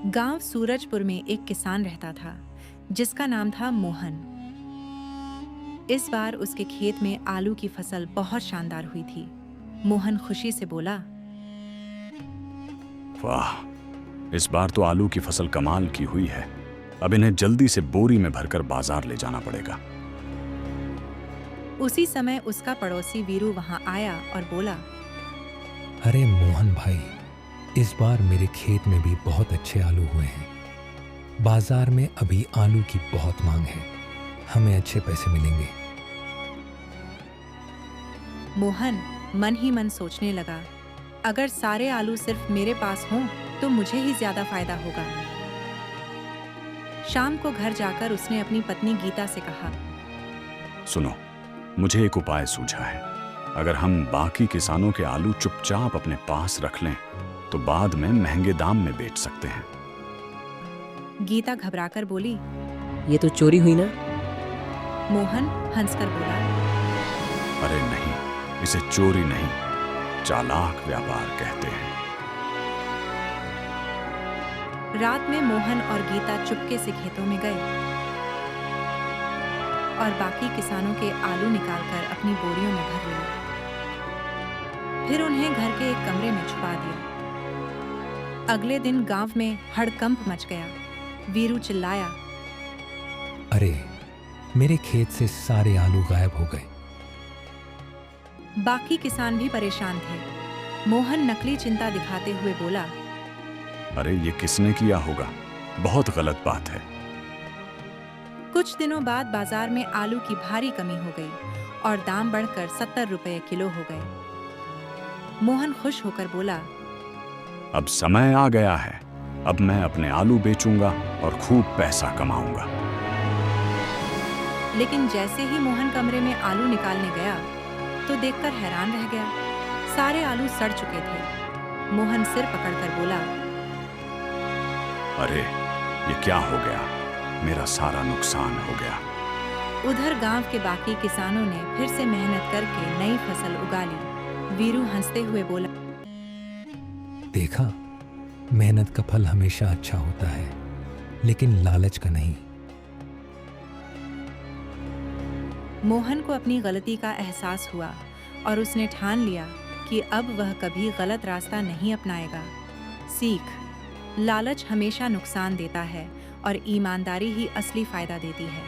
गांव सूरजपुर में एक किसान रहता था जिसका नाम था मोहन। इस बार उसके खेत में आलू की फसल बहुत शानदार हुई थी। मोहन खुशी से बोला, वाह, इस बार तो आलू की फसल कमाल की हुई है। अब इन्हें जल्दी से बोरी में भरकर बाजार ले जाना पड़ेगा। उसी समय उसका पड़ोसी वीरू वहां आया और बोला, अरे मोहन भाई, इस बार मेरे खेत में भी बहुत अच्छे आलू हुए हैं। बाजार में अभी आलू की बहुत मांग है, हमें अच्छे पैसे मिलेंगे। मोहन मन ही मन सोचने लगा, अगर सारे आलू सिर्फ मेरे पास हों तो मुझे ही ज्यादा फायदा होगा। शाम को घर जाकर उसने अपनी पत्नी गीता से कहा, सुनो, मुझे एक उपाय सूझा है। अगर हम बाकी किसानों के आलू चुपचाप अपने पास रख लें तो बाद में महंगे दाम में बेच सकते हैं। गीता घबराकर बोली। ये तो चोरी हुई ना। मोहन हंसकर बोला, अरे नहीं, इसे चोरी नहीं, चालाक व्यापार कहते हैं। रात में मोहन और गीता चुपके से खेतों में गए और बाकी किसानों के आलू निकालकर अपनी बोरियों में भर लिए। फिर उन्हें घर के एक कमरे में छुपा दिया। अगले दिन गांव में हड़कंप मच गया। वीरू चिल्लाया, अरे, मेरे खेत से सारे आलू गायब हो गए। बाकी किसान भी परेशान थे। मोहन नकली चिंता दिखाते हुए बोला, अरे ये किसने किया होगा? बहुत गलत बात है। कुछ दिनों बाद बाजार में आलू की भारी कमी हो गई और दाम बढ़कर 70 रुपए किलो हो गए। मोहन खुश होकर बोला, अब समय आ गया है। अब मैं अपने आलू बेचूंगा और खूब पैसा कमाऊंगा। लेकिन जैसे ही मोहन कमरे में आलू निकालने गया तो देखकर हैरान रह गया। सारे आलू सड़ चुके थे। मोहन सिर पकड़कर बोला, अरे ये क्या हो गया? मेरा सारा नुकसान हो गया। उधर गांव के बाकी किसानों ने फिर से मेहनत करके नई फसल उगा ली। वीरू हंसते हुए बोला, देखा, मेहनत का फल हमेशा अच्छा होता है, लेकिन लालच का नहीं। मोहन को अपनी गलती का एहसास हुआ और उसने ठान लिया कि अब वह कभी गलत रास्ता नहीं अपनाएगा। सीख, लालच हमेशा नुकसान देता है और ईमानदारी ही असली फायदा देती है।